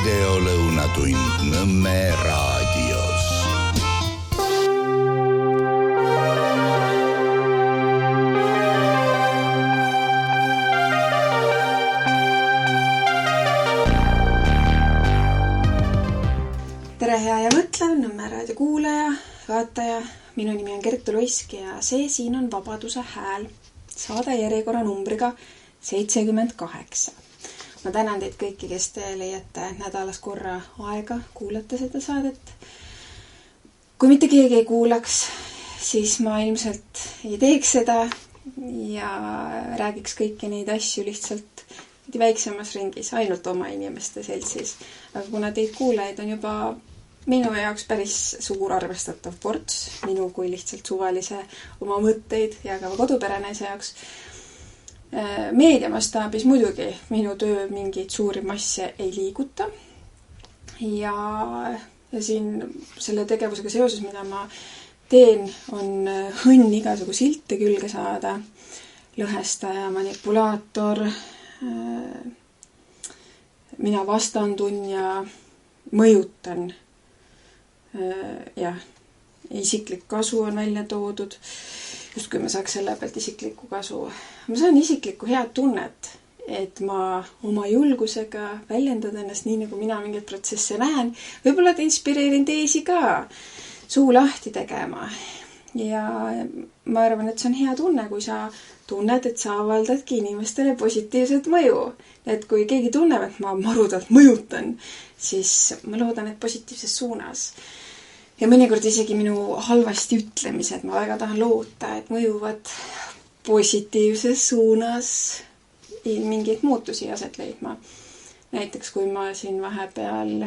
videolõunatund Nõmme raadios. Tere hea ja mõtlev Nõmme raadio kuulaja, vaataja. Minu nimi on Kertu Luisk ja see siin on Vabaduse hääl. Saade järjekorra numbriga 78. Ma tänan teid kõiki, kes te leiate nädalas korra aega kuulata seda saadet. Kui mitte keegi ei kuulaks, siis ma ilmselt ei teeks seda ja räägiks kõiki neid asju lihtsalt väiksemas ringis, ainult oma inimeste seltsis. Aga kuna teid kuulajaid on juba minu jaoks päris suur arvestatav ports, minu kui lihtsalt suvalise oma mõtteid jagava koduperenaise jaoks, meediamastaabis muidugi minu töö mingeid suuri masse ei liiguta. Ja siin selle tegevusega seoses, mida ma teen, on õnn igasugu silte külge saada. Lõhestaja, manipulaator, mina vastandun ja mõjutan. Ja isiklik kasu on välja toodud. Just kui ma saaks selle pealt isiklikku kasu. Ma saan isiklikku head tunnet, et ma oma julgusega väljendada ennast nii, nagu mina mingeid protsesse näen. Võib-olla inspireerin teisi ka suu lahti tegema. Ja ma arvan, et see on hea tunne, kui sa tunned, et sa avaldadki inimestele positiivset mõju. Et kui keegi tunneb, et ma marudalt mõjutan, siis ma loodan, et positiivses suunas. Ja mõnikord isegi minu halvasti ütlemised, ma väga tahan loota, et mõjuvad positiivses suunas mingeid muutusi aset leidma. Näiteks kui ma siin vahepeal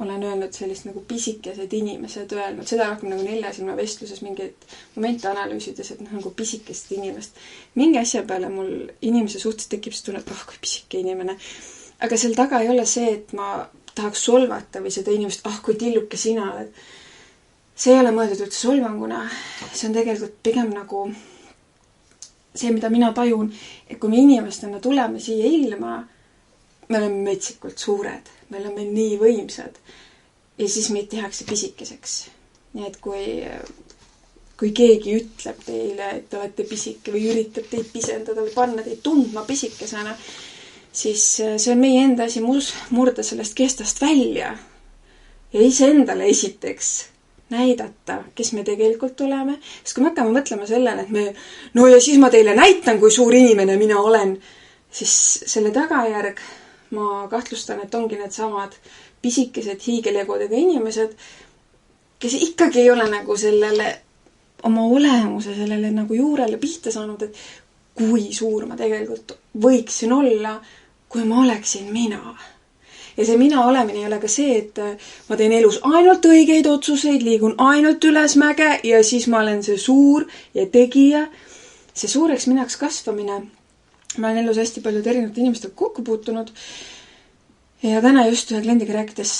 olen öelnud sellist nagu pisikesed inimesed öelnud, seda rohkem nagu 4 silma vestluses mingeid momente analüüsides, et nagu pisikest inimest. Mingi asja peale mul inimese suhtes tekib see tunne, et kui pisike inimene. Aga seal taga ei ole see, et ma tahaks solvata või seda inimest, kui tilluke sina oled. See ei ole mõeldud üldse solvanguna. See on tegelikult pigem nagu see, mida mina tajun, et kui me inimestena tuleme siia ilma, me oleme metsikult suured, me oleme nii võimsad ja siis meid tehakse pisikeseks. Nii et kui keegi ütleb teile, et te olete pisike või üritab teid pisendada või panna teid tundma pisikesena, siis see on meie enda asi murda sellest kestast välja ja iseendale esiteks näidata, kes me tegelikult oleme. Sest kui me hakkame mõtlema sellele, et ja siis ma teile näitan, kui suur inimene mina olen, siis selle tagajärg ma kahtlustan, et ongi need samad pisikesed hiigelegudega inimesed, kes ikkagi ei ole nagu sellele oma olemuse, sellele nagu juurele pihta saanud, et kui suur ma tegelikult võiksin olla, kui ma oleksin mina. Ja see mina olemine ei ole ka see, et ma teen elus ainult õigeid otsuseid, liigun ainult üles mäge ja siis ma olen see suur ja tegija. See suureks minaks kasvamine. Ma olen elus hästi paljud erinevate inimestega kokku puutunud ja täna just ühe kliendiga rääkides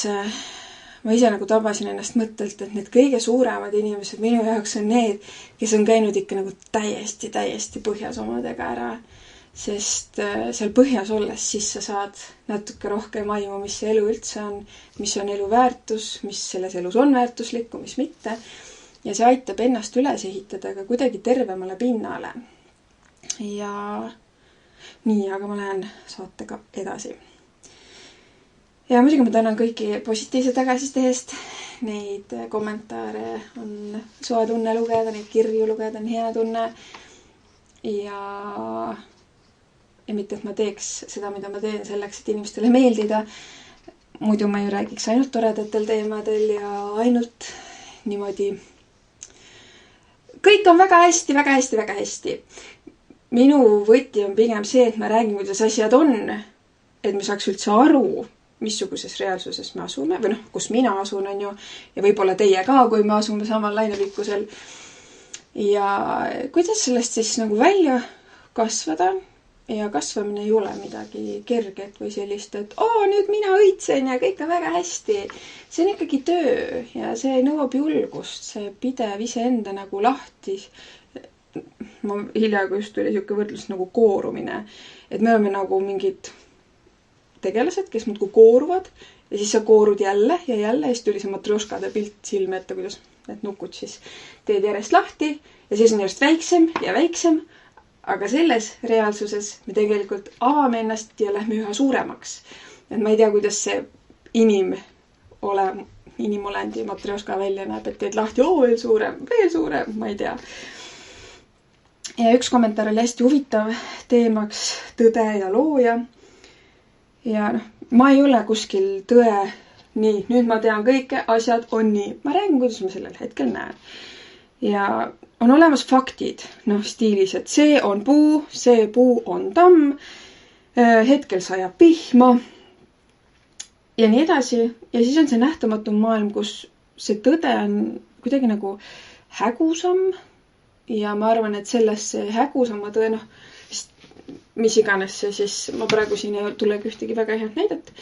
ma ise nagu tabasin ennast mõttelt, et need kõige suuremad inimesed minu jaoks on need, kes on käinud ikka nagu täiesti põhjas omadega ära. Sest seal põhjas olles siis sa saad natuke rohkem aimu, mis see elu üldse on, mis on elu väärtus, mis selles elus on väärtuslikku, mis mitte. Ja see aitab ennast üles ehitada ka kuidagi tervemale pinnale. Ja nii, aga ma lähen saatega edasi. Ja muidugi ma tänan kõiki positiivse tagasiside eest. Neid kommentaare on soe tunne lugeda, neid kirju lugeda on hea tunne. Ja mitte, et ma teeks seda, mida ma teen selleks, et inimestele meeldida. Muidu ma ju räägiks ainult toredatel teemadel ja ainult niimoodi. Kõik on väga hästi. Minu võti on pigem see, et ma räägin, kuidas asjad on, et me saaks üldse aru, missuguses reaalsuses me asume, või kus mina asun on ju, ja võib-olla teie ka, kui me asume samal lainepikkusel. Ja kuidas sellest siis nagu välja kasvada? Ja kasvamine ei ole midagi kerget või sellist, et nüüd mina õitsen ja kõik on väga hästi. See on ikkagi töö ja see nõuab julgust, see pidev iseenda nagu lahti. Ma hiljagu just tuli siuke võrdlus nagu koorumine, et me oleme nagu mingid tegelased, kes muudkui kooruvad ja siis sa koorud jälle ja jälle ja siis tuli see matrjoškade pilt silme ette, kuidas need nukud siis teed järjest lahti ja siis on järjest väiksem ja väiksem. Aga selles reaalsuses me tegelikult avame ennast ja lähme üha suuremaks. Et ma ei tea, kuidas see inimolendi matrjoška välja näeb, et teed lahti, veel suurem, ma ei tea. Ja üks kommentaar oli hästi huvitav teemaks tõde ja looja. Ja ma ei ole kuskil tõe, nii, nüüd ma tean kõike, asjad on nii. Ma räägin, kuidas ma sellel hetkel näen. Ja on olemas faktid, stiilis, et see on puu on tamm, hetkel sajab pihma ja nii edasi. Ja siis on see nähtamatu maailm, kus see tõde on kuidagi nagu hägusam ja ma arvan, et selles see hägusama tõe, mis iganes see siis, ma praegu siin ei tulegi ühtegi väga head näidet.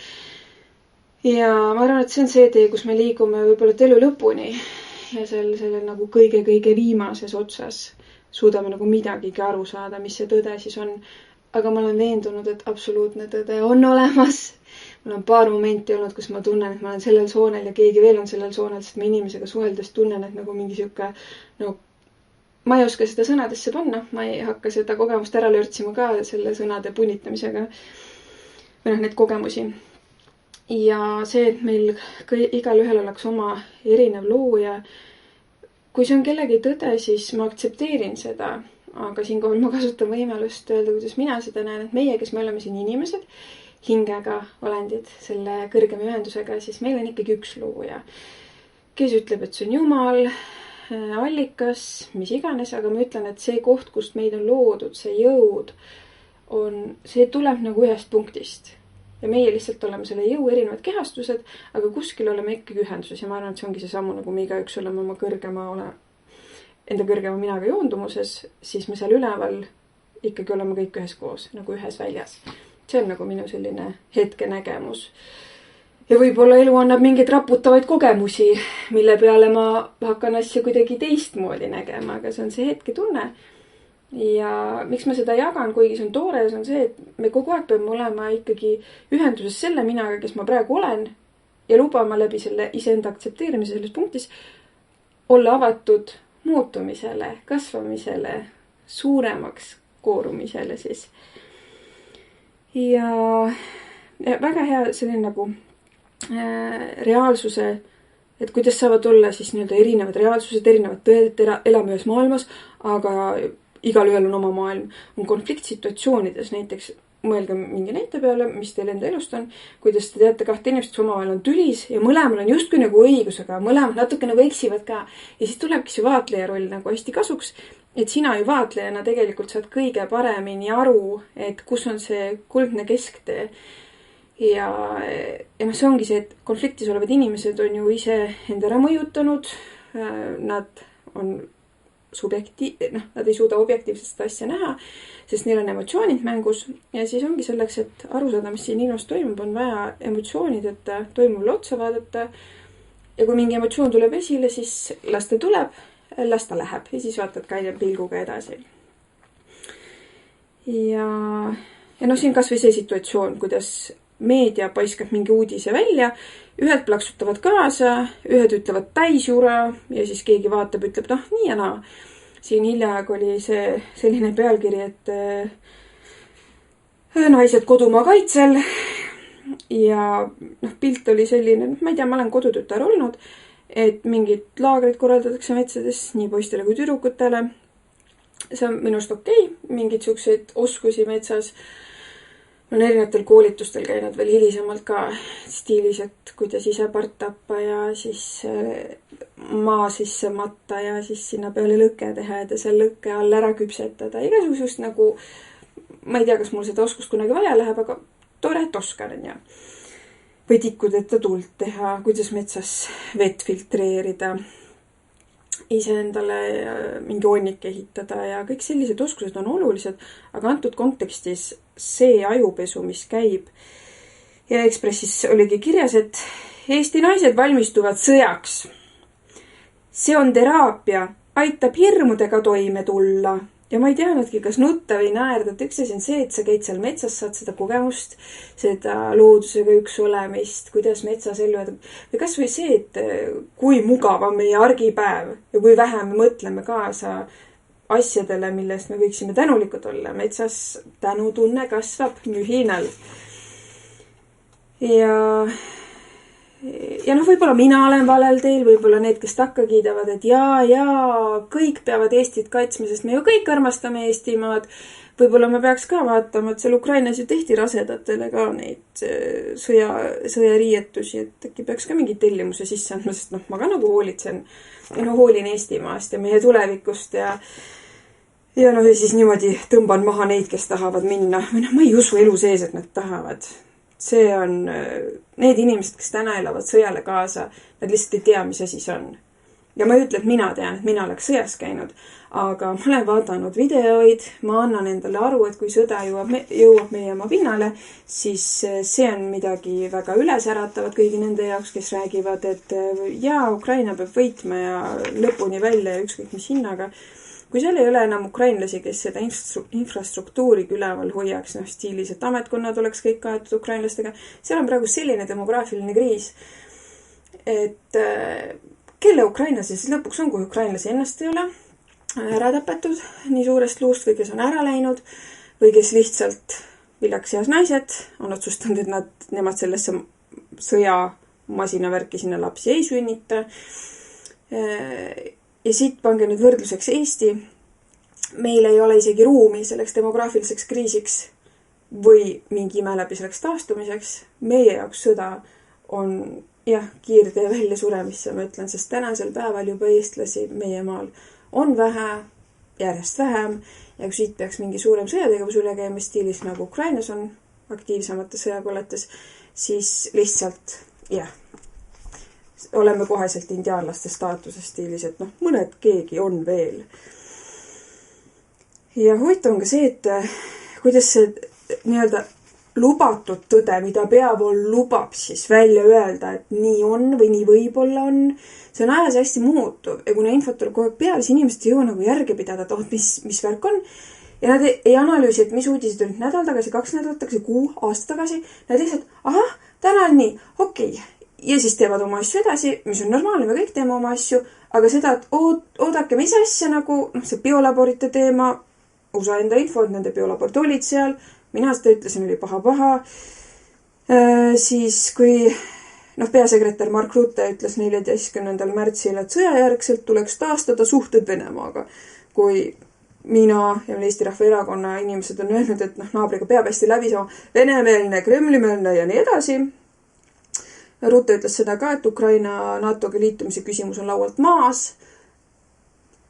Ja ma arvan, et see on see tee, kus me liigume võib-olla elu lõpuni ja selle nagu kõige viimases otsas suudame nagu midagigi aru saada, mis see tõde siis on. Aga ma olen veendunud, et absoluutne tõde on olemas. Mul on paar momenti olnud, kus ma tunnen, et ma olen sellel soonel ja keegi veel on sellel soonel, sest ma inimesega suheldes tunnen, et nagu mingi siuke, ma ei oska seda sõnadesse panna, ma ei hakka seda kogemust ära lörtsima ka selle sõnade punnitamisega. Või neid kogemusi. Ja see, et meil igal ühel oleks oma erinev loo ja kui see on kellegi tõde, siis ma aktsepteerin seda. Aga siinkohal ma kasutan võimalust öelda, kuidas mina seda näen, et meie, kes me oleme siin inimesed, hingega olendid selle kõrgema ühendusega, siis meil on ikkagi üks looja, kes ütleb, et see on Jumal, allikas, mis iganes, aga ma ütlen, et see koht, kust meid on loodud, see jõud, see tuleb nagu ühest punktist. Ja meie lihtsalt oleme selle jõu erinevad kehastused, aga kuskil oleme ikkagi ühenduses ja ma arvan, et see ongi see sammu, nagu me igaüks oleme oma enda kõrgema minaga joondumuses, siis me seal üleval ikkagi oleme kõik ühes koos, nagu ühes väljas. See on nagu minu selline hetkenägemus. Ja võib-olla elu annab mingeid raputavaid kogemusi, mille peale ma hakkan asja kuidagi teistmoodi nägema, aga see on see hetketunne. Ja miks ma seda jagan, kuigi see on toores, on see, et me kogu aeg peame olema ikkagi ühenduses selle minaga, kes ma praegu olen ja lubama läbi selle iseenda aktsepteerimise selles punktis olla avatud muutumisele, kasvamisele, suuremaks koorumisele siis. Ja väga hea selline nagu reaalsuse, et kuidas saavad olla siis nii-öelda erinevad reaalsused, erinevad tõed, et elame ühes maailmas, aga igal ühel on oma maailm. On konfliktsituatsioonides näiteks, mõelge mingi näite peale, mis teil enda elust on, kuidas te teate kahte inimest, kes omavahel on tülis ja mõlemal on justkui nagu õigus, aga mõlemad natuke nagu eksivad ka. Ja siis tulebki see vaatleja roll nagu hästi kasuks, et sina ju vaatlejana tegelikult saad kõige paremini aru, et kus on see kuldne kesktee. Ja see ongi see, et konfliktis olevad inimesed on ju ise enda ära mõjutanud, nad on nad ei suuda objektiivselt seda asja näha, sest neil on emotsioonid mängus ja siis ongi selleks, et aru saada, mis siin ilmas toimub, on vaja emotsioonideta toimuvale otsa vaadata ja kui mingi emotsioon tuleb esile, siis las ta tuleb, las ta läheb ja siis vaatad kaine pilguga edasi. Ja siin kas või see situatsioon, kuidas meedia paiskab mingi uudise välja, ühed plaksutavad kaasa, ühed ütlevad täisjura ja siis keegi vaatab, ütleb nii ja naa. Siin hiljaaeg oli see selline pealkiri, et naised kodumaa kaitsel ja pilt oli selline, ma ei tea, ma olen kodutütar olnud, et mingid laagrid korraldatakse metsades nii poistele kui tüdrukutele. See on minust okei, mingid siukseid oskusi metsas. Ma olen erinevatel koolitustel käinud veel hilisemalt ka stiilis, et kuidas ise part tappa ja siis maa sisse matta ja siis sinna peale lõkke teha ja seal lõkke all ära küpsetada. Igasugusest nagu, ma ei tea, kas mul seda oskust kunagi vaja läheb, aga tore, et oskan on ja. Või tikkudeta tuld teha, kuidas metsas vett filtreerida, iseendale mingi onnik ehitada ja kõik sellised oskused on olulised, aga antud kontekstis see ajupesu, mis käib. Ja Ekspressis oligi kirjas, et Eesti naised valmistuvad sõjaks. See on teraapia, aitab hirmudega toime tulla. ja ma ei teadnudki, kas nutta või naerda, et üks asi on see, et sa käid seal metsas, saad seda kogemust, seda loodusega üks olemist, kuidas metsas ellu jääda. või kas või see, et kui mugav on meie argipäev ja kui vähe me mõtleme kaasa asjadele, millest me võiksime tänulikud olla. Metsas tänutunne kasvab mühinal. Ja võib-olla mina olen valel teel, võib-olla need, kes takka kiidavad, et kõik peavad Eestit kaitsma, sest me ju kõik armastame Eestimaad. Võib-olla ma peaks ka vaatama, et seal Ukrainas ju tehti rasedatele ka neid sõjariietusi, et äkki peaks ka mingi tellimuse sisse andma, sest ma ka nagu hoolitsen ja hoolin Eestimaast ja meie tulevikust ja siis niimoodi tõmban maha neid, kes tahavad minna. Ma ei usu elu sees, et nad tahavad. See on need inimesed, kes täna elavad sõjale kaasa, nad lihtsalt ei tea, mis asi see on. Ja ma ei ütle, et mina tean, et mina oleks sõjas käinud, aga ma olen vaadanud videoid, ma annan endale aru, et kui sõda jõuab meie oma pinnale, siis see on midagi väga ülesäratavat kõigi nende jaoks, kes räägivad, et Ukraina peab võitma ja lõpuni välja ja ükskõik mis hinnaga. Kui seal ei ole enam ukrainlasi, kes seda infrastruktuuri üleval hoiaks, stiilis, et ametkonnad oleks kõik kaetud ukrainlastega, seal on praegu selline demograafiline kriis, et kelle ukrainlasi siis lõpuks on, kui ukrainlasi ennast ei ole ära tapetud nii suurest luust või kes on ära läinud või kes lihtsalt viljaks heas naised on otsustanud, et nemad sellesse sõjamasina värki sinna lapsi ei sünnita. Ja siit pange nüüd võrdluseks Eesti. Meil ei ole isegi ruumi selleks demograafiliseks kriisiks või mingi ime läbi selleks taastumiseks. Meie jaoks sõda on kiirtee välja suremisse, ma ütlen, sest tänasel päeval juba eestlasi meie maal on vähe, järjest vähem. Ja kui siit peaks mingi suurem sõjategevus üle käima stiilis, nagu Ukrainas on aktiivsemates sõjakolletes, siis lihtsalt, oleme koheselt indiaanlaste staatuse stiilis, et mõned keegi on veel. Ja huvitav on ka see, et kuidas see nii-öelda lubatud tõde, mida peavool lubab siis välja öelda, et nii on või nii võib-olla on, see on ajas hästi muutuv. Ja kuna infot tuleb kogu aeg peale, siis inimesed ei jõua nagu järge pidada, et mis värk on. Ja nad ei analüüsi, et mis uudised olid nädal tagasi, 2 nädalat tagasi, kuu, aasta tagasi. Nad lihtsalt, täna on nii, okei. Ja siis teevad oma asju edasi, mis on normaalne, me kõik teeme oma asju, aga seda, et oodake, mis asja nagu, see biolaborite teema, USA enda info, et nende biolaborid olid seal, mina seda ütlesin, oli paha. Siis kui peasekretär Mark Rutte ütles 14. märtsil, et sõjajärgselt tuleks taastada suhted Venemaaga, kui mina ja Eesti Rahvaerakonna inimesed on öelnud, et naabriga peab hästi läbi saama venemeelne, kremlimeelne ja nii edasi. Rutte ütles seda ka, et Ukraina NATO-ga liitumise küsimus on laualt maas.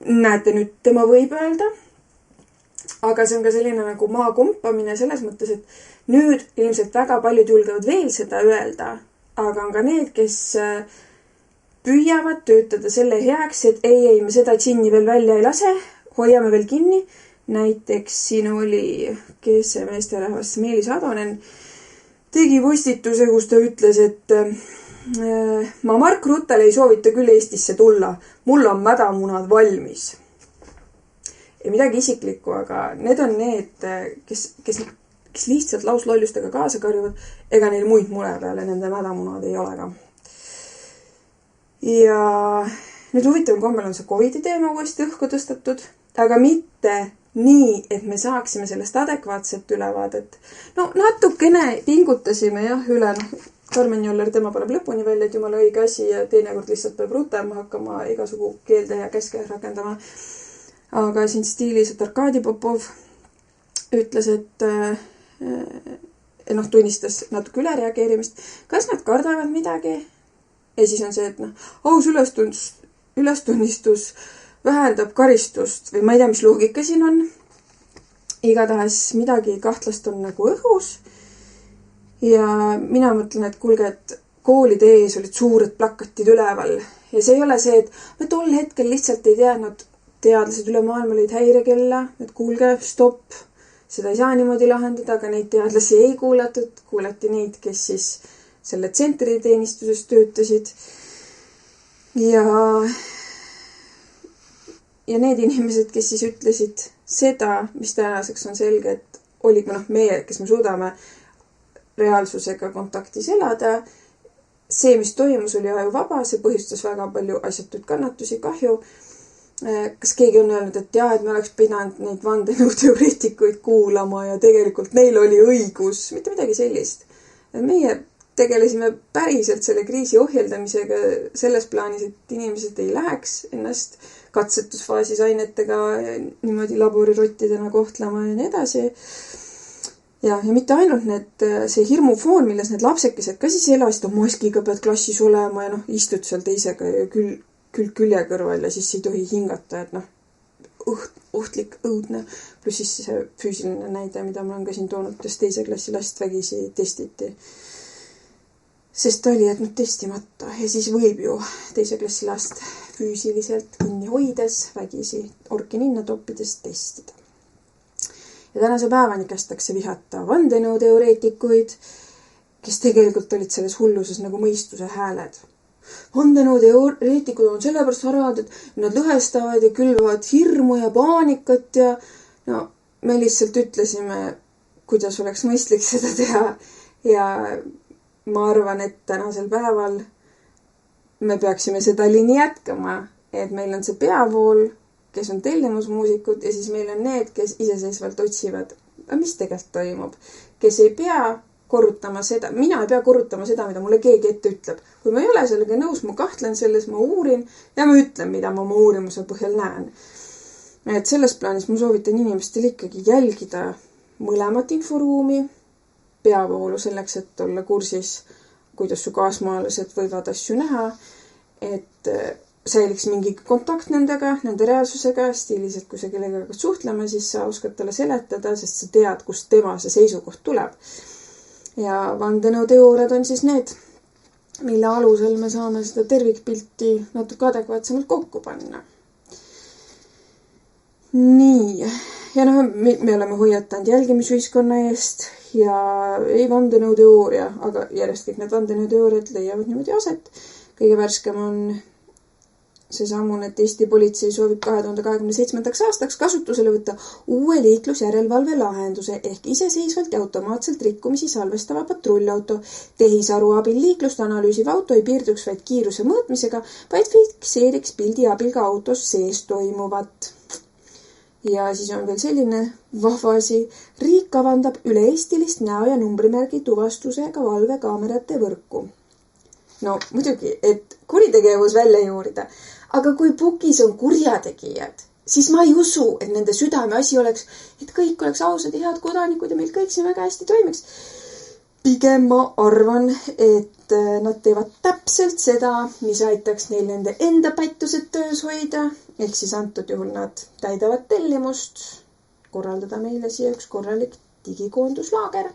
Näete, nüüd tema võib öelda. Aga see on ka selline nagu maa kompamine selles mõttes, et nüüd ilmselt väga paljud julgevad veel seda öelda, aga on ka need, kes püüavad töötada selle heaks, et ei, me seda džinni veel välja ei lase, hoiame veel kinni. Näiteks siin oli, kes see meesterahvas, Meelis Atonen, tegi postituse, kus ta ütles, et ma Mark Ruttele ei soovita küll Eestisse tulla. Mul on mädamunad valmis. Ja midagi isiklikku, aga need on need, kes lihtsalt lauslollustega kaasa karjuvad, ega neil muid mure peale nende mädamunad ei ole ka. Ja nüüd huvitav kombel on see COVID-i teema uuesti õhku tõstatud, aga mitte nii, et me saaksime sellest adekvaatset ülevaadet. Natukene pingutasime üle. Karmen Joller, tema paneb lõpuni välja, et jumala õige asi ja teinekord lihtsalt peab rutema hakkama igasugu keelde ja käske rakendama. Aga siin stiilis, et Arkadi Popov ütles, et tunnistas natuke ülereageerimist. Kas nad kardavad midagi? Ja siis on see, et aus ülestunnistus vähendab karistust või ma ei tea, mis loogika siin on. Igatahes midagi kahtlast on nagu õhus. Ja mina mõtlen, et kuulge, et koolide ees olid suured plakatid üleval. Ja see ei ole see, et me tol hetkel lihtsalt ei teadnud, teadlased üle maailma olid häirekella, et kuulge, stopp, seda ei saa niimoodi lahendada, aga neid teadlasi ei kuulatud, kuulati neid, kes siis selle tsentri teenistuses töötasid. Ja need inimesed, kes siis ütlesid seda, mis tänaseks on selge, et oli, meie, kes me suudame reaalsusega kontaktis elada, see, mis toimus, oli ajuvaba, see põhjustas väga palju asjatuid kannatusi, kahju. Kas keegi on öelnud, et jah, et me oleks pidanud neid vandenõuteoreetikuid kuulama ja tegelikult neil oli õigus, mitte midagi sellist. Meie tegelesime päriselt selle kriisi ohjeldamisega selles plaanis, et inimesed ei läheks ennast katsetusfaasis ainetega niimoodi laborirottidena kohtlema ja nii edasi. Ja mitte ainult see hirmufoon, milles need lapsekesed ka siis elasid, maskiga pead klassis olema ja istud seal teisega ja külg külje kõrval ja siis ei tohi hingata, et ohtlik, õudne. Pluss siis see füüsiline näide, mida ma olen ka siin toonud, kes teise klassi last vägisi testiti. Sest ta oli jätnud testimata ja siis võib ju teise klassi last füüsiliselt kinni hoides vägisi orki ninna toppides testida. Ja tänase päevani kästakse vihata vandenõuteoreetikuid, kes tegelikult olid selles hulluses nagu mõistuse hääled. Vandenõuteoreetikud on sellepärast harad, et nad lõhestavad ja külvavad hirmu ja paanikat ja me lihtsalt ütlesime, kuidas oleks mõistlik seda teha ja ma arvan, et tänasel päeval me peaksime seda liini jätkama, et meil on see peavool, kes on tellimusmuusikud ja siis meil on need, kes iseseisvalt otsivad, mis tegelikult toimub, kes ei pea korrutama seda, mina ei pea korrutama seda, mida mulle keegi ette ütleb. Kui ma ei ole sellega nõus, ma kahtlen selles, ma uurin ja ma ütlen, mida ma oma uurimuse põhjal näen. Et selles plaanis ma soovitan inimestel ikkagi jälgida mõlemat inforuumi, peavoolu selleks, et olla kursis, kuidas su kaasmaalased võivad asju näha, et säiliks mingi kontakt nendega, nende reaalsusega, stiilis, et kui sa kellega suhtlema, siis sa oskad talle seletada, sest sa tead, kust tema see seisukoht tuleb. Ja vandenõuteooriad on siis need, mille alusel me saame seda tervikpilti natuke adekvaatsemalt kokku panna. Nii, ja me oleme hoiatanud jälgimisühiskonna eest ja ei vandenõuteooria, aga järjest kõik need vandenõuteooriad leiavad niimoodi aset. Kõige värskem on seesamune, et Eesti politsei soovib 2027. aastaks kasutusele võtta uue liiklusjärelevalve lahenduse ehk iseseisvalt ja automaatselt rikkumisi salvestava patrullauto. Tehisaru abil liiklust analüüsiv auto ei piirduks vaid kiiruse mõõtmisega, vaid fikseeriks pildi abil ka autos sees toimuvat. Ja siis on veel selline vahva asi. Riik kavandab üle-eestilist näo- ja numbrimärgi tuvastusega valvekaamerate võrku. No muidugi, et kuritegevus välja juurida. Aga kui pukis on kurjategijad, siis ma ei usu, et nende südame asi oleks, et kõik oleks ausad ja head kodanikud ja meil kõik see väga hästi toimiks. Pigem ma arvan, et nad teevad täpselt seda, mis aitaks neil nende enda pättused töös hoida. Ehk siis antud juhul nad täidavad tellimust, korraldada meile siia üks korralik digikoonduslaager.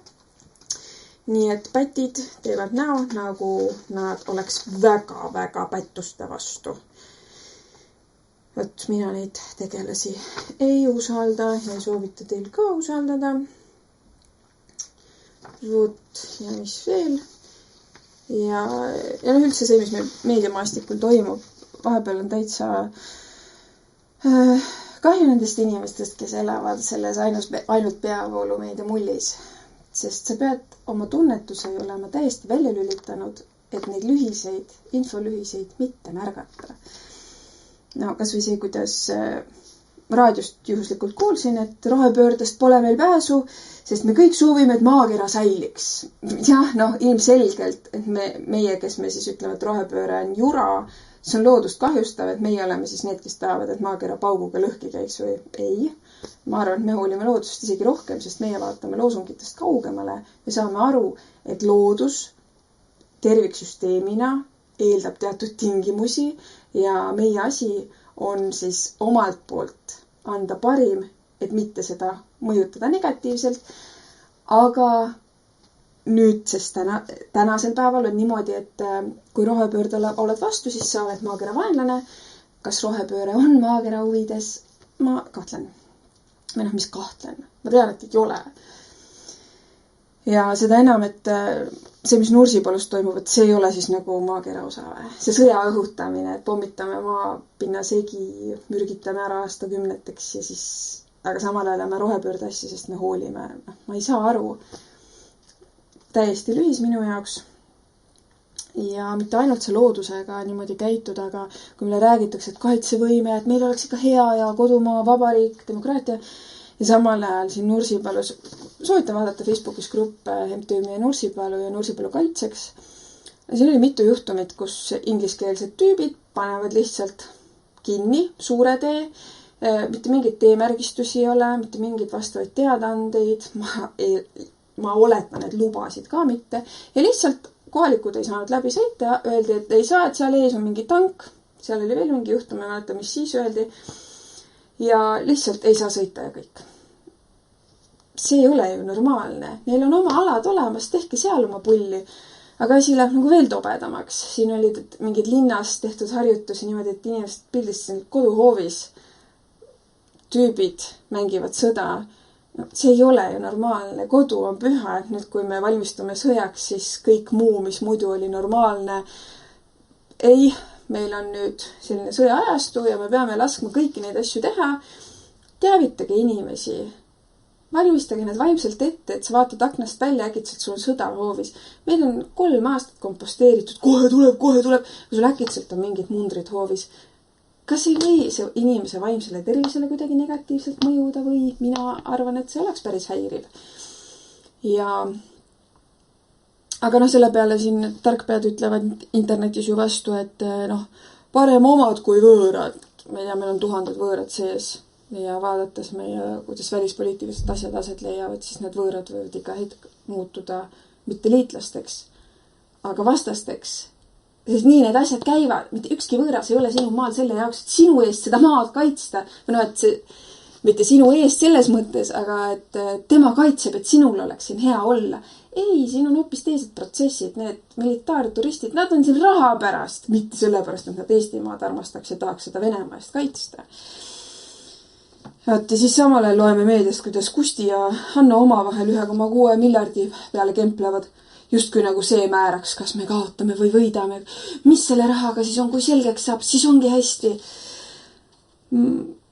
Nii et pätid teevad näo, nagu nad oleks väga-väga pättuste vastu. Võt mina neid tegelasi ei usalda ja ei soovita teil ka usaldada. Võt ja mis veel. Ja üldse see, mis meil meediamaastikul toimub, vahepeal on täitsa kahju nendest inimestest, kes elavad selles ainult peavoolu meedia mullis. Sest sa pead oma tunnetuse olema täiesti välja lülitanud, et neid lühiseid, infolühiseid mitte märgata. No kas või see, kuidas raadiost juhuslikult kuulsin, et rohepöördest pole meil pääsu, sest me kõik soovime, et maakera säiliks. Jah, ilmselgelt, et meie, kes me siis ütleme, et rohepööre on jura, see on loodust kahjustav, et meie oleme siis need, kes tahavad, et maakera pauguga lõhki käiks või ei. Ma arvan, et me hoolime loodust isegi rohkem, sest meie vaatame loosungitest kaugemale. Me saame aru, et loodus terviksüsteemina eeldab teatud tingimusi ja meie asi on siis omalt poolt anda parim, et mitte seda mõjutada negatiivselt. Aga nüüd, sest tänasel päeval on niimoodi, et kui rohepöördele oled vastu, siis sa oled maakera vaenlane. Kas rohepööre on maakera huvides? Ma kahtlen. Või mis kahtlen? Ma tean, et ei ole. Ja seda enam, et see, mis Nursipalus toimub, et see ei ole siis nagu maakera osa. See sõja õhutamine, et pommitame maapinna segi, mürgitame ära aastakümneteks ja siis aga samal ajal me rohepöörde asja, sest me hoolime. Ma ei saa aru. Täiesti lühis minu jaoks. Ja mitte ainult see loodusega niimoodi käituda, aga kui meile räägitakse, et kaitsevõime, et meil oleks ikka hea ja kodumaa, vabariik, demokraatia ja samal ajal siin Nursipalus, soovitan vaadata Facebookis gruppe MTÜ Meie Nursipalu ja Nursipalu kaitseks. Siin oli mitu juhtumit, kus ingliskeelsed tüübid panevad lihtsalt kinni suure tee, mitte mingit teemärgistusi ei ole, mitte mingit vastavaid teadaandeid, ma oletan, et lubasid ka mitte ja lihtsalt kohalikud ei saanud läbi sõita, öeldi, et ei saa, et seal ees on mingi tank, seal oli veel mingi juhtum, ma mäletan, mis siis öeldi ja lihtsalt ei saa sõita ja kõik. See ei ole ju normaalne. Neil on oma alad olemas, tehke seal oma pulli, aga asi läheb nagu veel tobedamaks. Siin olid mingid linnas tehtud harjutusi niimoodi, et inimesed pildistasid koduhoovis. Tüübid mängivad sõda. No, see ei ole ju normaalne. Kodu on püha, et nüüd kui me valmistume sõjaks, siis kõik muu, mis muidu oli normaalne. Ei, meil on nüüd selline sõjaajastu ja me peame laskma kõiki neid asju teha. Teavitage inimesi. Valmistage need vaimselt ette, et sa vaatad aknast välja, äkitselt sul on sõda hoovis. Meil on 3 aastat komposteeritud. Kohe tuleb. Kui sul äkitselt on mingid mundrid hoovis. Kas ei või see inimese vaimsele tervisele kuidagi negatiivselt mõjuda või mina arvan, et see oleks päris häiriv. Aga selle peale siin tarkpead ütlevad internetis ju vastu, et parem omad kui võõrad. Meil on 1000 võõrad sees ja vaadates meie, kuidas välispoliitilised asjad aset leiavad, siis need võõrad võivad ikka hetk muutuda mitte liitlasteks, aga vastasteks. Sest nii need asjad käivad. Mitte ükski võõras ei ole sinu maal selle jaoks, et sinu eest seda maad kaitsta. Mitte sinu eest selles mõttes, aga et tema kaitseb, et sinul oleks siin hea olla. Ei, siin on hoopis teised protsessid. Need militaarturistid, nad on siin raha pärast. Mitte selle pärast, et nad Eestimaad armastaks ja tahaks seda Venemaa eest kaitsta. Ja siis samale loeme meediast, kuidas Kusti ja Hanno omavahel 1,6 miljardi peale kemplevad. Justkui nagu see määraks, kas me kaotame või võidame. Mis selle rahaga siis on, kui selgeks saab, siis ongi hästi.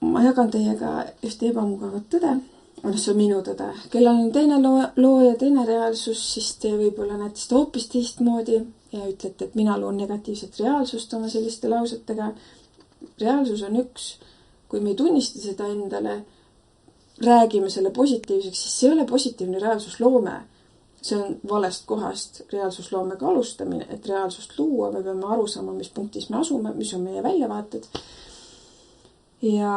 Ma jagan teiega ühte ebamugavat tõde. See on minu tõde. Kellel on teine loo ja teine reaalsus, siis te võib-olla näete seda hoopis teistmoodi ja ütlete, et mina loon negatiivset reaalsust oma selliste lausetega. Reaalsus on üks. Kui me ei tunnista seda endale, räägime selle positiivseks, siis see ei ole positiivne reaalsusloome. See on valest kohast reaalsusloomega alustamine, et reaalsust luua, me peame aru saama, mis punktis me asume, mis on meie väljavaated. Ja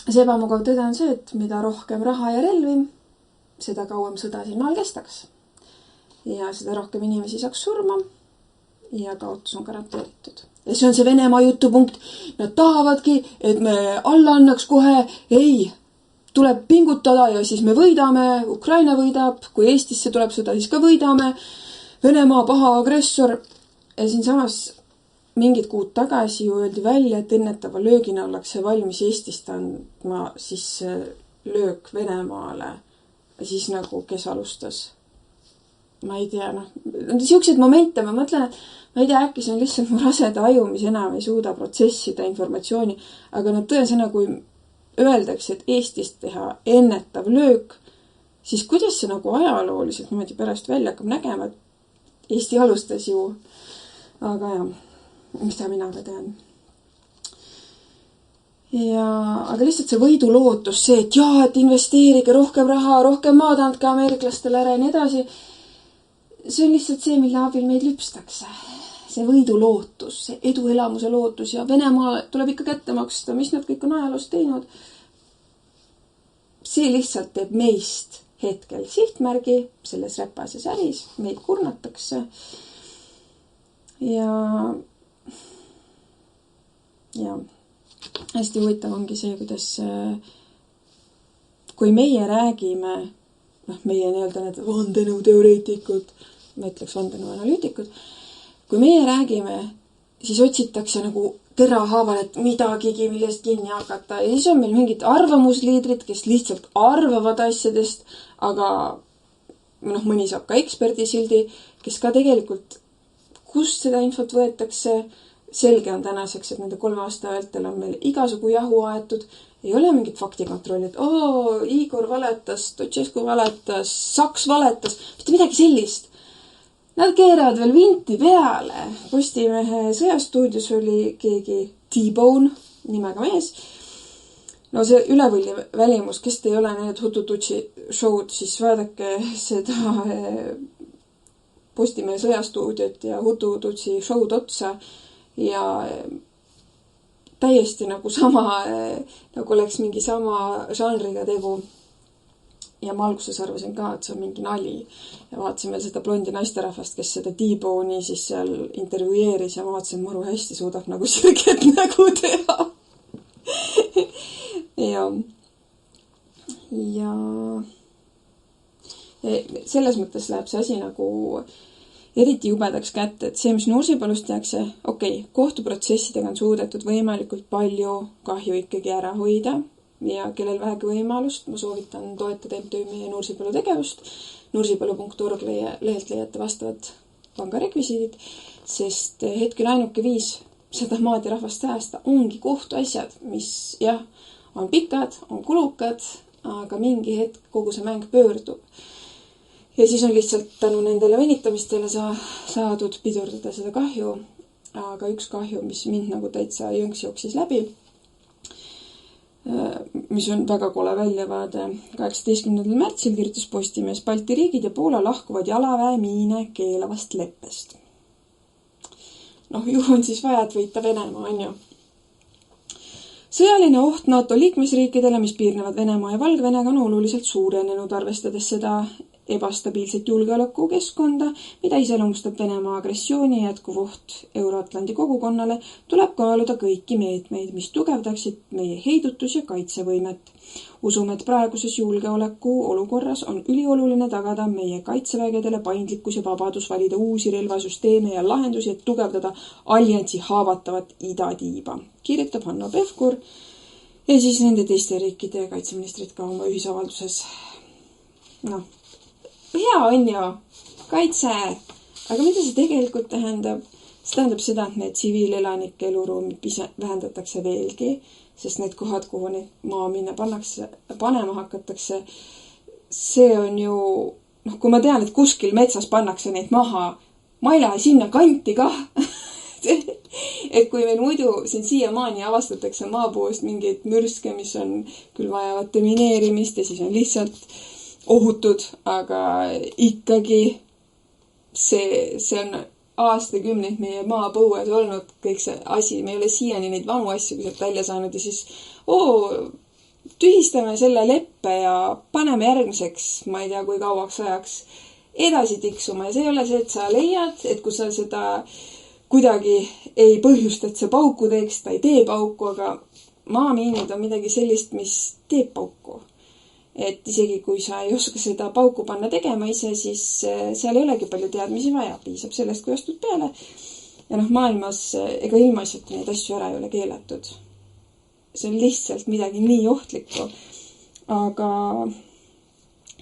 see ebamugav tõde on see, et mida rohkem raha ja relvi, seda kauem sõda siin maal kestaks. Ja seda rohkem inimesi saaks surma ja kaotus on garanteeritud. Ja see on see Venemaa jutupunkt. Nad tahavadki, et me alla annaks kohe. Ei, tuleb pingutada ja siis me võidame, Ukraina võidab, kui Eestisse tuleb sõda, siis ka võidame, Venemaa paha agressor. Ja siin samas mingid kuud tagasi ju öeldi välja, et ennetava löögina ollakse valmis Eestist andma siis löök Venemaale. Ja siis nagu, kes alustas? Ma ei tea, siuksed momente, ma mõtlen, et ma ei tea, äkki see on lihtsalt mu raseda aju, mis enam ei suuda protsessida informatsiooni, aga tõesena, kui öeldakse, et Eestist teha ennetav löök, siis kuidas see nagu ajalooliselt niimoodi pärast välja hakkab nägema, et Eesti alustas ju, aga jah, mida mina ka tean. Aga lihtsalt see võidulootus, see, et jaa, et investeerige rohkem raha, rohkem maad andke ameeriklastele ära ja nii edasi, see on lihtsalt see, mille abil meid lüpstakse. See võidulootus, see eduelamuse lootus ja Venemaa tuleb ikka kätte maksta, mis nad kõik on ajaloos teinud. See lihtsalt teeb meist hetkel sihtmärgi selles räpases äris, meid kurnatakse. Ja hästi huvitav ongi see, kuidas kui meie räägime, meie nii-öelda need vandenõuteoreetikud, ma ütleks vandenõuanalüütikud, kui meie räägime, siis otsitakse nagu terahaaval, et midagigi, millest kinni hakata. Ja siis on meil mingid arvamusliidrid, kes lihtsalt arvavad asjadest, aga mõni saab ka eksperdisildi, kes ka tegelikult, kust seda infot võetakse, selge on tänaseks, et nende 3 aasta vältel on meil igasugu jahu aetud ei ole mingit faktikontrolli, et Igor valetas, Stoicescu valetas, Saks valetas, mitte midagi sellist. Nad keeravad veel vinti peale. Postimehe sõjastuudios oli keegi T-Bone nimega mees. No see ülevõlli välimus, kes te ei ole näinud Hutu-Tutsi show'd, siis vaadake seda Postimehe sõjastuudiot ja Hutu-Tutsi show'd otsa ja täiesti nagu sama, nagu oleks mingi sama žanriga tegu. Ja ma alguses arvasin ka, et see on mingi nali. Ja vaatasin veel seda blondi naisterahvast, kes seda T-Bone'i siis seal intervjueeris ja ma vaatasin, maru hästi suudab nagu sirget nägu teha. ja selles mõttes läheb see asi nagu eriti jubedaks kätte, et see, mis Nursipalust tehakse, kohtuprotsessidega on suudetud võimalikult palju kahju ikkagi ära hoida ja kellel vähegi võimalust, ma soovitan toetada MTÜ Meie Nursipalu tegevust. Nursipalu.org lehelt leiate vastavad pangarekvisiidid, sest hetkel ainuke viis seda maad ja rahvast säästa ongi kohtuasjad, mis jah, on pikad, on kulukad, aga mingi hetk kogu see mäng pöördub. Ja siis on lihtsalt tänu nendele venitamistele saadud pidurdada seda kahju, aga üks kahju, mis mind nagu täitsa jõnks jooksis läbi, mis on väga kole väljavaade. 18. märtsil kirjutas Postimees: Balti riigid ja Poola lahkuvad jalaväemiine keelavast leppest. Ju on siis vaja, et võita Venemaa, on ju. Sõjaline oht NATO liikmesriikidele, mis piirnevad Venemaa ja Valgevenega, on oluliselt suurenenud, arvestades seda ebastabiilset julgeolekukeskkonda, mida iseloomustab Venemaa agressiooni ja jätkuv oht Euro-Atlandi kogukonnale, tuleb kaaluda kõiki meetmeid, mis tugevdaksid meie heidutus- ja kaitsevõimet. Usume, et praeguses julgeoleku olukorras on ülioluline tagada meie kaitsevägedele paindlikkus ja vabadus valida uusi relvasüsteeme ja lahendusi, et tugevdada alliansi haavatavat idatiiba, kirjutab Hanno Pevkur ja siis nende teiste riikide kaitseministrid ka oma ühisavalduses. Hea on ju, kaitse, aga mida see tegelikult tähendab? See tähendab seda, et meie tsiviilelanike eluruumi vähendatakse veelgi, sest need kohad, kuhu neid maamiine panema hakatakse, see on ju, kui ma tean, et kuskil metsas pannakse neid maha, ma ei lähe sinna kanti kah. Et kui meil muidu siin siiamaani avastatakse maapuust mingeid mürske, mis on küll vajavad demineerimist ja siis on lihtsalt ohutud, aga ikkagi see on aastakümneid meie maapõues olnud kõik see asi. Me ei ole siiani neid vanu asju sealt välja saanud ja siis tühistame selle leppe ja paneme järgmiseks, ma ei tea, kui kauaks ajaks edasi tiksuma. Ja see ei ole see, et sa leiad, et kui sa seda kuidagi ei põhjusta, et see pauku teeks, ta ei tee pauku, aga maamiinid on midagi sellist, mis teeb pauku. Et isegi kui sa ei oska seda pauku panna tegema ise, siis seal ei olegi palju teadmisi vaja, piisab sellest, kui astud peale. Ja maailmas ega ilmaasjata neid asju ära ei ole keelatud. See on lihtsalt midagi nii ohtlikku, aga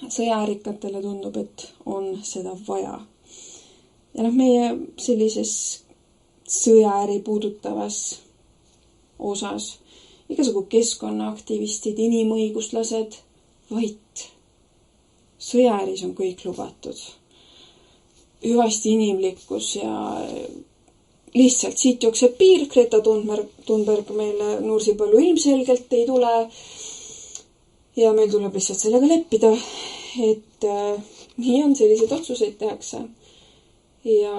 sõjaärikatele tundub, et on seda vaja. Ja meie sellises sõjaäri puudutavas osas igasugu keskkonnaaktivistid, inimõiguslased, vait. Sõjääris on kõik lubatud. Hüvasti inimlikkus ja lihtsalt siit jookseb piir. Greta Thunberg meile Nursipalu ilmselgelt ei tule. Ja meil tuleb lihtsalt sellega leppida, et nii on, selliseid otsuseid tehakse. Ja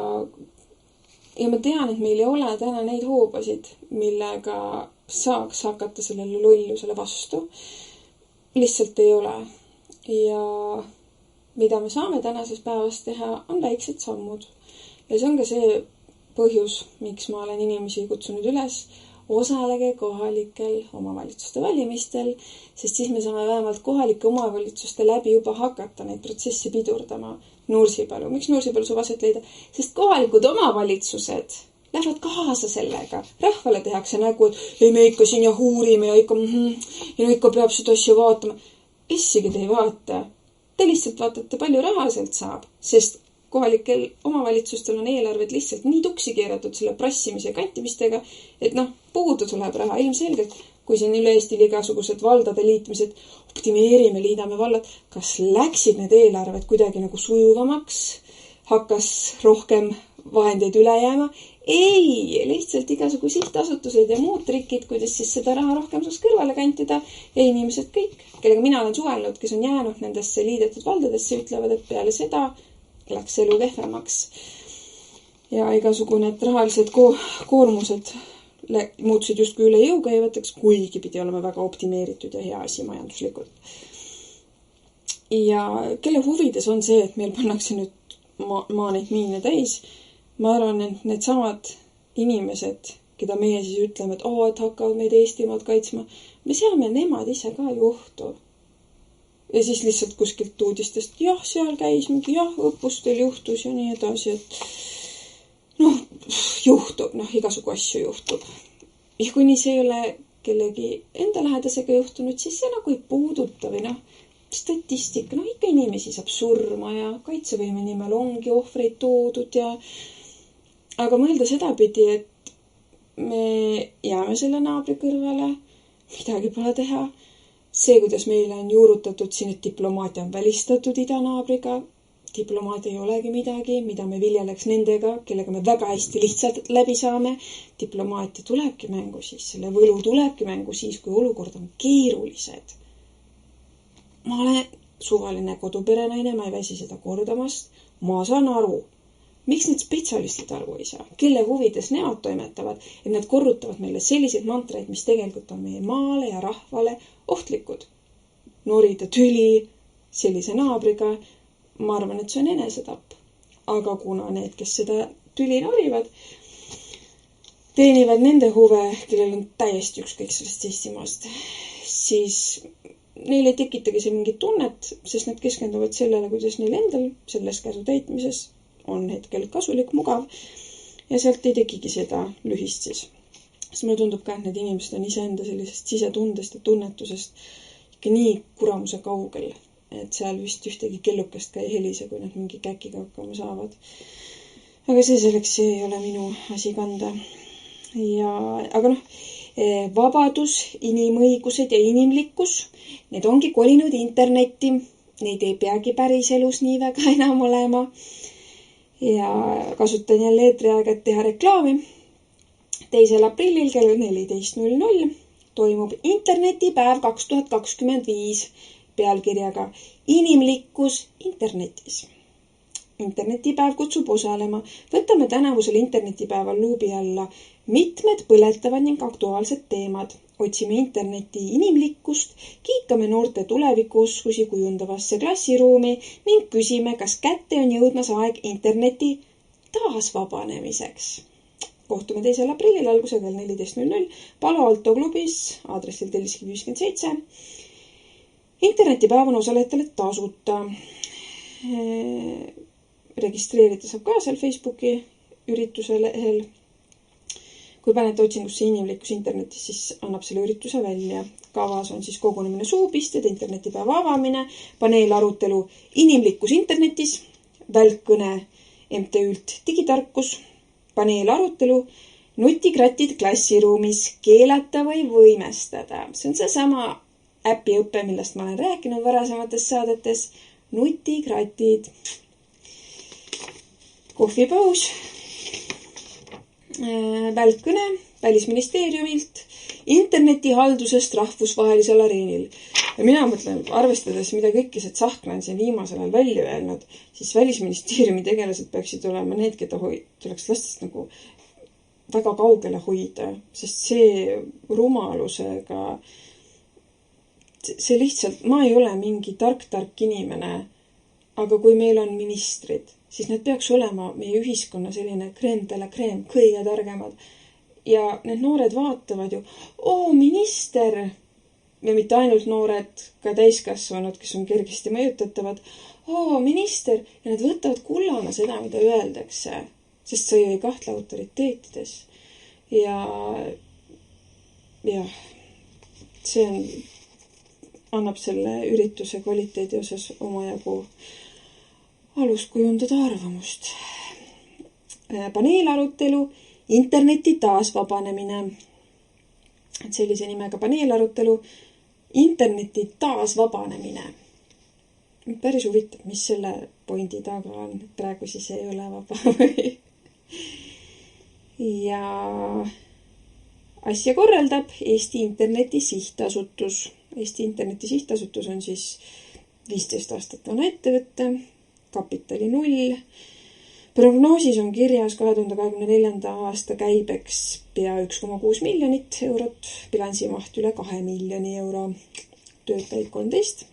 ma tean, et meil ei ole täna neid hoobasid, millega saaks hakata sellele lollusele vastu. Lihtsalt ei ole. Ja mida me saame tänases päevas teha, on väiksed sammud. Ja see on ka see põhjus, miks ma olen inimesi kutsunud üles, osalege kohalikel omavalitsuste valimistel, sest siis me saame vähemalt kohalike omavalitsuste läbi juba hakata neid protsessi pidurdama. Nursipalu. Miks Nursipalu saab aset leida? Sest kohalikud omavalitsused lähevad kaasa sellega. Rahvale tehakse nägu, et ei, me ikka siin ja huurime ja ikka peab seda asja vaatama. Issigi te ei vaata. Te lihtsalt vaatate, palju raha sealt saab, sest kohalikel omavalitsustel on eelarved lihtsalt nii tuksi keeratud selle prassimise ja kantimistega, et puudu tuleb raha ilmselgelt. kui siin üle Eestil igasugused valdade liitmised, optimeerime, liidame vallad, kas läksid need eelarved kuidagi nagu sujuvamaks, hakkas rohkem vahendeid üle jääma? Ei, lihtsalt igasugu sihtasutused ja muud trikid, kuidas siis seda raha rohkem saaks kõrvale kantida ja inimesed kõik, kellega mina olen suhelnud, kes on jäänud nendesse liidetud valdadesse, ütlevad, et peale seda läks elu kehvemaks. Ja igasugu need rahalised koormused muutusid justkui üle jõu käivateks, kuigi pidi olema väga optimeeritud ja hea asi majanduslikult. Ja kelle huvides on see, et meil pannakse nüüd maa neid miine täis? Ma arvan, et need samad inimesed, keda meie siis ütleme, et hakkavad meid Eestimaad kaitsma, me seame nemad ise ka juhtu. Ja siis lihtsalt kuskilt uudistest, jah, seal käis mingi, jah, õppustel juhtus ja nii edasi, et juhtub, igasugu asju juhtub. Ja kuni see ei ole kellegi enda lähedasega juhtunud, siis see nagu ei puuduta või statistika, ikka inimesi saab surma ja kaitsevõime nimel ongi ohvreid toodud ja aga mõelda sedapidi, et me jääme selle naabri kõrvale, midagi pole teha. See, kuidas meile on juurutatud siin, et diplomaatia on välistatud idanaabriga, diplomaatia ei olegi midagi, mida me viljeleks nendega, kellega me väga hästi lihtsalt läbi saame. Diplomaatia tulebki mängu siis, selle võlu tulebki mängu siis, kui olukord on keerulised. Ma olen suvaline koduperenaine, ma ei väsi seda kordamast. Ma saan aru, miks need spetsialistid aru ei saa? Kelle huvides nemad toimetavad, et nad korrutavad meile selliseid mantreid, mis tegelikult on meie maale ja rahvale ohtlikud. Norida tüli sellise naabriga, ma arvan, et see on enesetapp. Aga kuna need, kes seda tüli norivad, teenivad nende huve, kellel on täiesti ükskõik sellest Eestimaast, siis neil ei tekitagi see mingit tunnet, sest nad keskenduvad sellele, kuidas neil endal selles käsu täitmises on hetkel kasulik, mugav ja sealt ei tekigi seda lühist siis. Sest mulle tundub ka, et need inimesed on iseenda sellisest sisetundest ja tunnetusest ikka nii kuramuse kaugel, et seal vist ühtegi kellukest ka ei helise, kui nad mingi käkiga hakkama saavad. Aga see selleks ei ole minu asi kanda. Aga vabadus, inimõigused ja inimlikkus, need ongi kolinud internetti, neid ei peagi päris elus nii väga enam olema. Ja kasutan jälle eetriaega, et teha reklaami. 2. aprillil kell 14.00 toimub internetipäev 2025 pealkirjaga Inimlikkus internetis. Internetipäev kutsub osalema. Võtame tänavusel internetipäeval luubi alla mitmed põletavad ning aktuaalsed teemad. Otsime interneti inimlikkust, kiikame noorte tulevikuoskusi kujundavasse klassiruumi ning küsime, kas kätte on jõudmas aeg interneti taasvabanemiseks. Kohtume 2. aprillil alguse kell 14.00 Palo Alto klubis aadressil Telliskivi 57. Internetipäev on osalejatele tasuta. Registreerida saab ka seal Facebooki ürituse lehel. Kui panete otsingusse inimlikkus internetis, siis annab selle ürituse välja. Kavas on siis kogunemine suupisted, internetipäeva avamine, paneelarutelu inimlikkus internetis, välkkõne MTÜ-lt digitarkus, paneelarutelu, nutikratid klassiruumis, keelata või võimestada. See on see sama äpiõppe, millest ma olen rääkinud varasemates saadetes. Nutikratid. Kohvipaus. Välkkõne Välisministeeriumilt internetihaldusest rahvusvahelisel areenil. Ja mina mõtlen, arvestades, mida kõikised Tsahkna on siin viimasel ajal välja öelnud, siis Välisministeeriumi tegelased peaksid olema need, keda tuleks lastest nagu väga kaugele hoida, sest see rumalusega, see lihtsalt, ma ei ole mingi tark inimene, aga kui meil on ministrid, siis need peaks olema meie ühiskonna selline crème de la crème, kõige targemad. Ja need noored vaatavad ju, minister, ja mitte ainult noored, ka täiskasvanud, kes on kergesti mõjutatavad, minister, ja nad võtavad kullana seda, mida öeldakse, sest sa ju ei kahtle autoriteetides. Ja see annab selle ürituse kvaliteedi osas omajagu alus kujundada arvamust. Paneelarutelu, interneti taasvabanemine. et sellise nimega paneelarutelu interneti taasvabanemine. Päris huvitav, mis selle pointi taga on. Praegu siis ei ole vaba. Ja asja korraldab Eesti Interneti Sihtasutus. Eesti Interneti Sihtasutus on siis 15 aastat vana ettevõtte, kapitali 0. Prognoosis on kirjas 2024. aasta käibeks pea 1,6 miljonit eurot, bilansimaht üle 2 miljoni euro, töötajaid 13.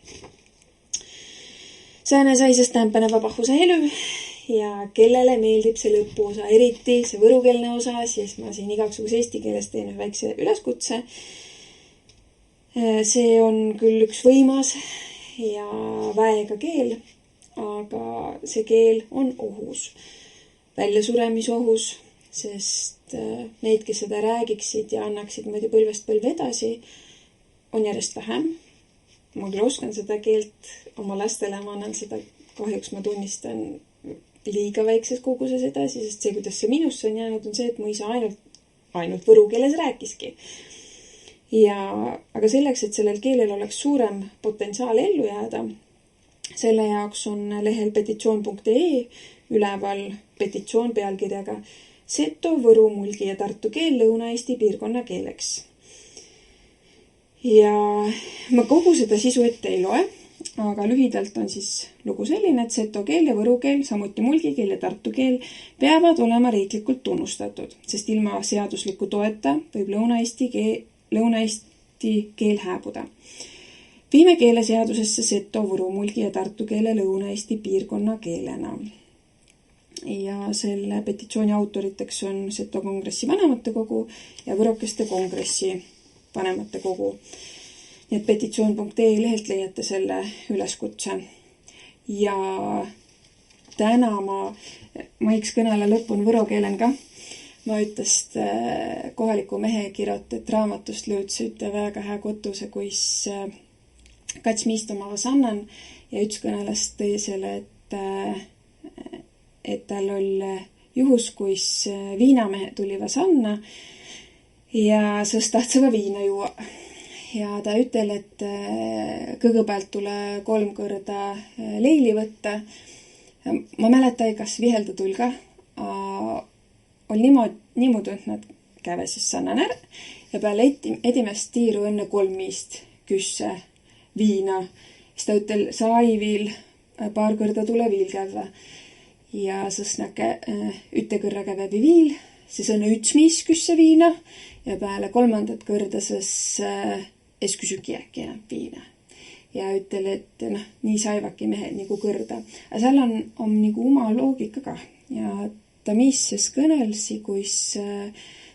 Sääne sai sest tämpäne vabahuse hely ja kellele meeldib see lõpuosa, eriti see võrukeelne osa, siis ma siin igaksugus eesti keeles teen ühe väikse üleskutse. See on küll üks võimas ja väega keel, aga see keel on ohus, väljasuremisohus, sest neid, kes seda räägiksid ja annaksid niimoodi põlvest põlve edasi, on järjest vähem. Ma küll oskan seda keelt oma lastele, ma annan seda, kahjuks ma tunnistan, liiga väikses koguses edasi, sest see, kuidas see minusse on jäänud, on see, et mu isa ainult võru keeles rääkiski. Aga selleks, et sellel keelel oleks suurem potentsiaal ellu jääda, selle jaoks on lehel petitsioon.ee üleval petitsioon pealkirjaga Seto, Võru, Mulgi ja Tartu keel Lõuna-Eesti piirkonna keeleks. Ja ma kogu seda sisu ette ei loe, aga lühidalt on siis lugu selline, et seto keel ja võru keel, samuti mulgi keel ja tartu keel peavad olema riiklikult tunnustatud, sest ilma seadusliku toeta võib Lõuna-Eesti keel hääbuda. Viime keeleseadusesse seto, võru, mulgi ja tartu keele Lõuna-Eesti piirkonna keelena. Ja selle petitsiooni autoriteks on Seto kongressi vanematekogu ja Võrokeste kongressi vanematekogu. Nii et petitsioon.ee lehelt leiate selle üleskutse. Ja täna maiks kõnele lõpun võro keelen ka. Ma ütest kohaliku mehe kirjot, et raamatust löödse üte väga hää kotuse, kuis kats miistomava sannan ja üks kõneles teisele, et tal oli juhus, kuis viinamehe tuliva sanna ja sõs tahtseva viina juua. Ja ta ütel, et kõigepealt tule 3 korda leili võtta. Ma mäletan, kas vihelda tulga. On niimoodi, et nad käve siis sannan ära ja peale edimest tiiru enne 3 miist küsse viina. Siis ta ütel, sai viil paar korda tule viil käve. Ja sõs üte kõrra kävebi viil, siis õnne 1 miis küsse viina ja peale 3. kõrda sõs küsyki äkki enam viina. Ja ütel, et nii saivaki mehed nagu kõrda. Aga seal on nagu oma loogika ka. Ja ta miisses kõnelsi, kuis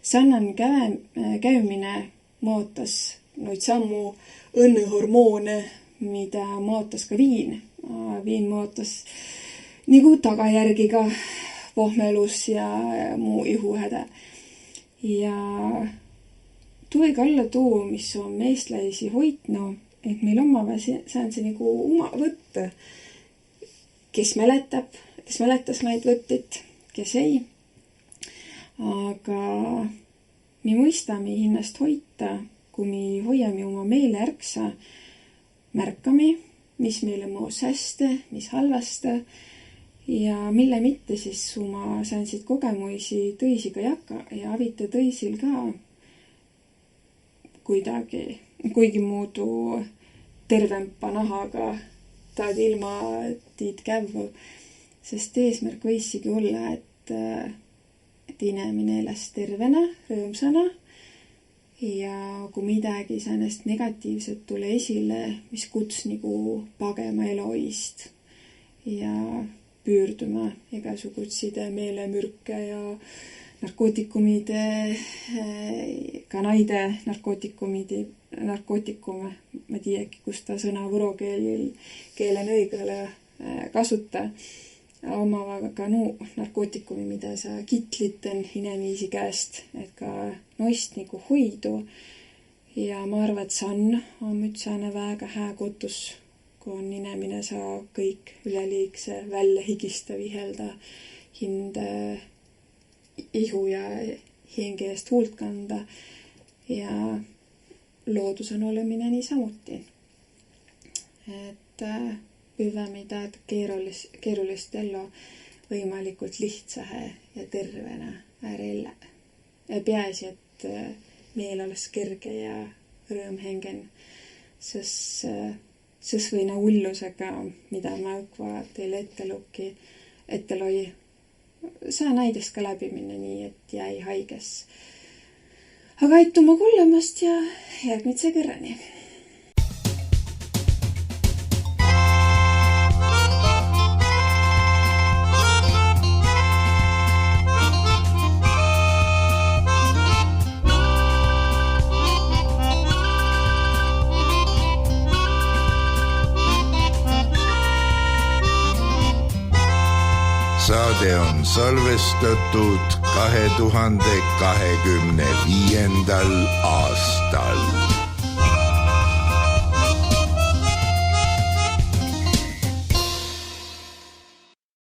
sannan käymine mootas noid sammu õnnehormoone, mida mootas ka viin. Viin mootas nagu tagajärgi ka pohmelus ja muu ihuhäda. Ja tuu ei kalla tuu, mis on meestlaisi hoitnu, et meil omava saan see nagu oma võtta. Kes mäletas neid võttit, kes ei. Aga me mõistame hinnast hoita, kui me hoiame oma meele ärksa, märkame, mis meile moos hästi, mis halvasta ja mille mitte siis oma säänsid kogemuisi tõisiga jakka ja avita tõisil ka kuigi muudu tervempa nahaga taad ilma tiid kävu, sest eesmärk võissigi olla, et inimene elas tervena, rõõmsana ja kui midagi säänest negatiivset tule esile, mis kuts nagu pagema eloist ja püürduma igasugutside meelemürke ja narkootikumide, ka naide narkootikume, ma tiiäki, kus ta sõna võro keelen õigele kasuta, omava ka narkootikumi, mida sa kitliten inemiisi käest, et ka noist nagu hoidu. Ja ma arvan, et sann on mütsane väga hää kotus, kui on inemine saa kõik üleliigse välja higista vihelda hinde ihu ja hinge eest huult kanda ja loodusena olemine niisamuti. Et püüdämme tead keerulist ellu võimalikult lihtsahe ja tervena äärellä. Ja peaasi, et meel oleks kerge ja rõõmhengen, sest võina ullusega, mida ma õkva teile ette loi, saa näidest ka läbi minna nii, et jäi haiges. Aga aituma kuulemast ja järgmise kõrrani. Saade on salvestatud 2025. aastal.